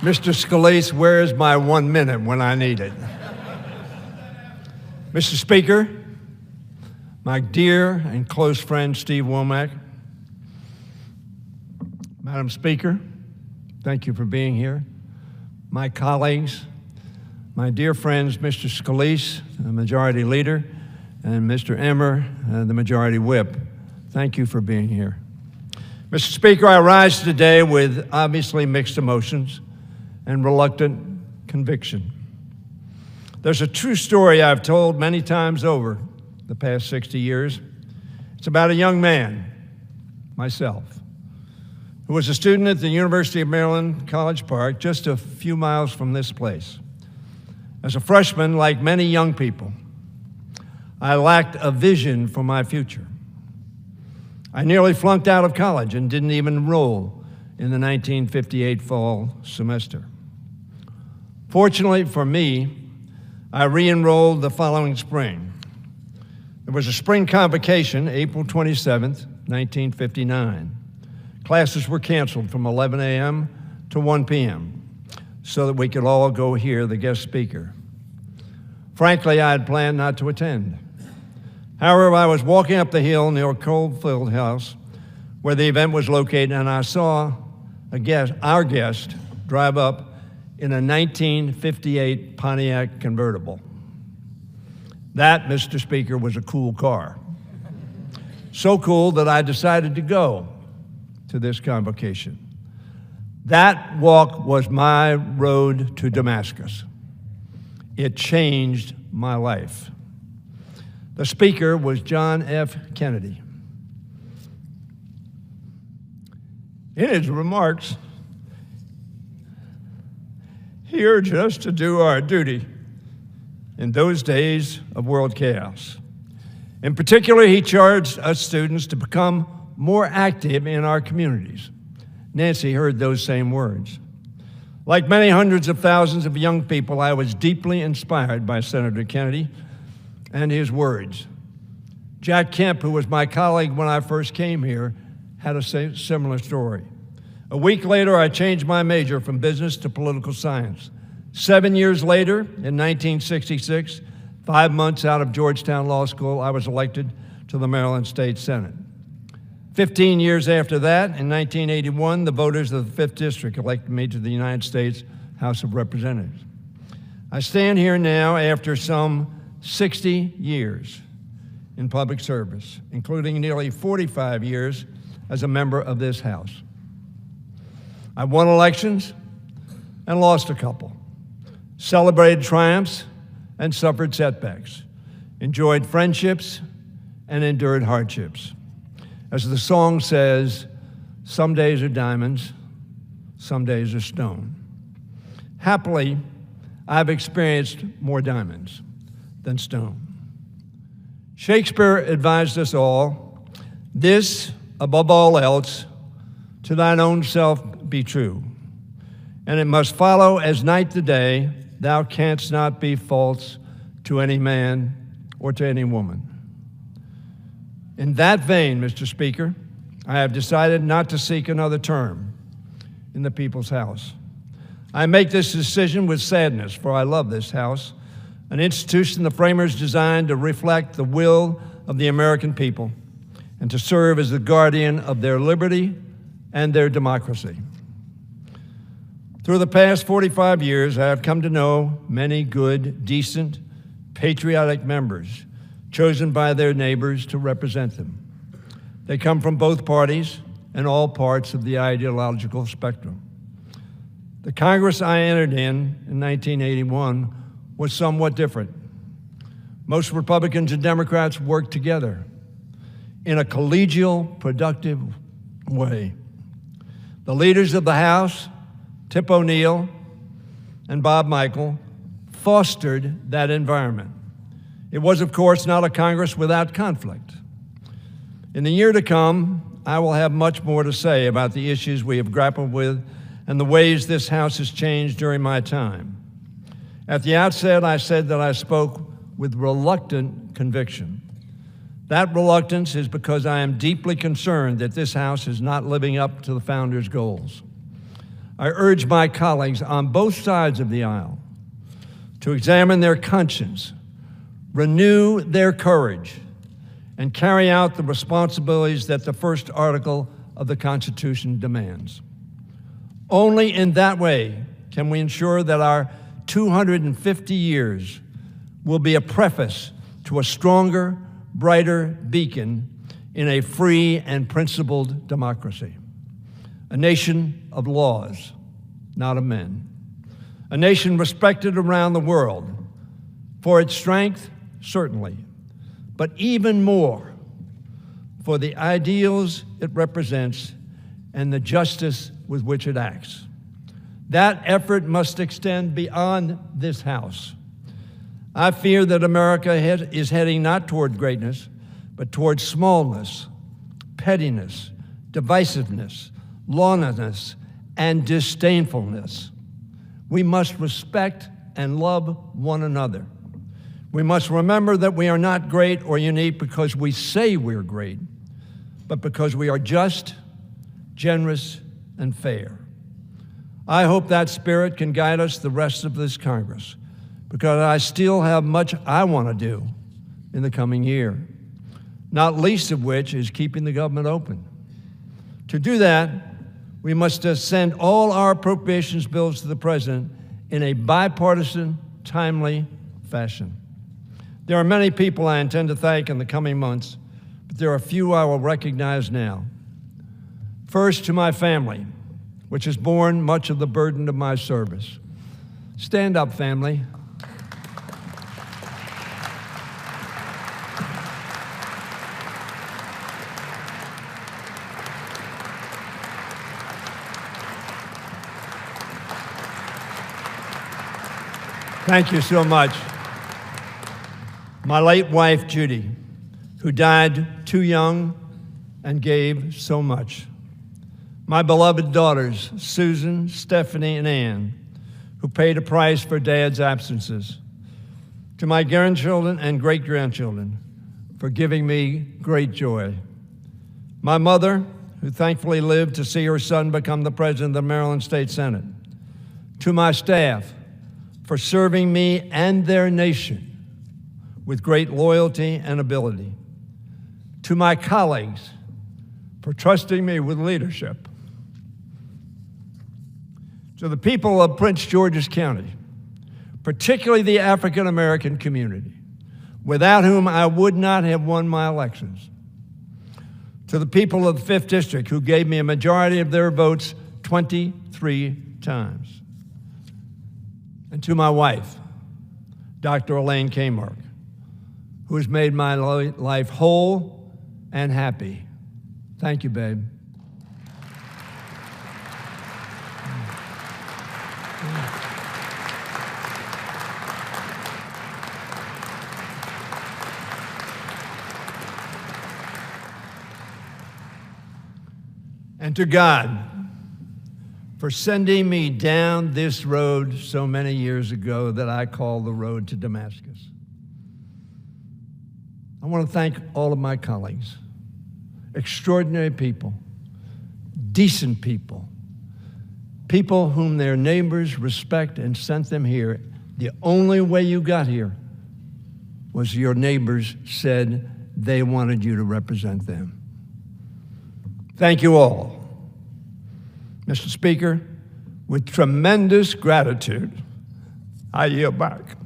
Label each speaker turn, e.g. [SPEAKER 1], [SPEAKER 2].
[SPEAKER 1] Mr. Scalise, where's my 1 minute when I need it? Mr. Speaker, my dear and close friend, Steve Womack. Madam Speaker, thank you for being here. My colleagues, my dear friends, Mr. Scalise, the Majority Leader, and Mr. Emmer, the Majority Whip, thank you for being here. Mr. Speaker, I rise today with obviously mixed emotions and reluctant conviction. There's a true story I've told many times over the past 60 years. It's about a young man, myself, who was a student at the University of Maryland, College Park, just a few miles from this place. As a freshman, like many young people, I lacked a vision for my future. I nearly flunked out of college and didn't even enroll in the 1958 fall semester. Fortunately for me, I re-enrolled the following spring. There was a spring convocation, April 27th, 1959. Classes were canceled from 11 a.m. to 1 p.m. so that we could all go hear the guest speaker. Frankly, I had planned not to attend. However, I was walking up the hill near a coal-filled house where the event was located, and I saw our guest drive up in a 1958 Pontiac convertible. That, Mr. Speaker, was a cool car. So cool that I decided to go to this convocation. That walk was my road to Damascus. It changed my life. The speaker was John F. Kennedy. In his remarks, he urged us to do our duty in those days of world chaos. In particular, he charged us students to become more active in our communities. Nancy heard those same words. Like many hundreds of thousands of young people, I was deeply inspired by Senator Kennedy and his words. Jack Kemp, who was my colleague when I first came here, had a similar story. A week later, I changed my major from business to political science. 7 years later, in 1966, 5 months out of Georgetown Law School, I was elected to the Maryland State Senate. 15 years after that, in 1981, the voters of the 5th District elected me to the United States House of Representatives. I stand here now after some 60 years in public service, including nearly 45 years as a member of this House. I won elections and lost a couple, celebrated triumphs and suffered setbacks, enjoyed friendships and endured hardships. As the song says, some days are diamonds, some days are stone. Happily, I've experienced more diamonds than stone. Shakespeare advised us all, this, above all else, to thine own self be true. And it must follow as night the day, thou canst not be false to any man or to any woman. In that vein, Mr. Speaker, I have decided not to seek another term in the People's House. I make this decision with sadness, for I love this House, an institution the framers designed to reflect the will of the American people and to serve as the guardian of their liberty and their democracy. Through the past 45 years, I have come to know many good, decent, patriotic members chosen by their neighbors to represent them. They come from both parties and all parts of the ideological spectrum. The Congress I entered in 1981 was somewhat different. Most Republicans and Democrats worked together in a collegial, productive way. The leaders of the House, Tip O'Neill and Bob Michel, fostered that environment. It was, of course, not a Congress without conflict. In the year to come, I will have much more to say about the issues we have grappled with and the ways this House has changed during my time. At the outset, I said that I spoke with reluctant conviction. That reluctance is because I am deeply concerned that this House is not living up to the founders' goals. I urge my colleagues on both sides of the aisle to examine their conscience, renew their courage, and carry out the responsibilities that the first article of the Constitution demands. Only in that way can we ensure that our 250 years will be a preface to a stronger, brighter beacon in a free and principled democracy. A nation of laws, not of men. A nation respected around the world for its strength, certainly, but even more for the ideals it represents and the justice with which it acts. That effort must extend beyond this House. I fear that America is heading not toward greatness, but toward smallness, pettiness, divisiveness, lawlessness, and disdainfulness. We must respect and love one another. We must remember that we are not great or unique because we say we're great, but because we are just, generous, and fair. I hope that spirit can guide us the rest of this Congress, because I still have much I want to do in the coming year, not least of which is keeping the government open. To do that, we must send all our appropriations bills to the President in a bipartisan, timely fashion. There are many people I intend to thank in the coming months, but there are a few I will recognize now. First, to my family, which has borne much of the burden of my service. Stand up, family. Thank you so much. My late wife, Judy, who died too young and gave so much. My beloved daughters, Susan, Stephanie, and Ann, who paid a price for Dad's absences. To my grandchildren and great-grandchildren, for giving me great joy. My mother, who thankfully lived to see her son become the president of the Maryland State Senate. To my staff, for serving me and their nation with great loyalty and ability. To my colleagues, for trusting me with leadership. To the people of Prince George's County, particularly the African American community, without whom I would not have won my elections. To the people of the 5th District, who gave me a majority of their votes 23 times. And to my wife, Dr. Elaine Kmark, who has made my life whole and happy. Thank you, babe. And to God, for sending me down this road so many years ago that I call the road to Damascus. I want to thank all of my colleagues, extraordinary people, decent people, people whom their neighbors respect and sent them here. The only way you got here was your neighbors said they wanted you to represent them. Thank you all. Mr. Speaker, with tremendous gratitude, I yield back.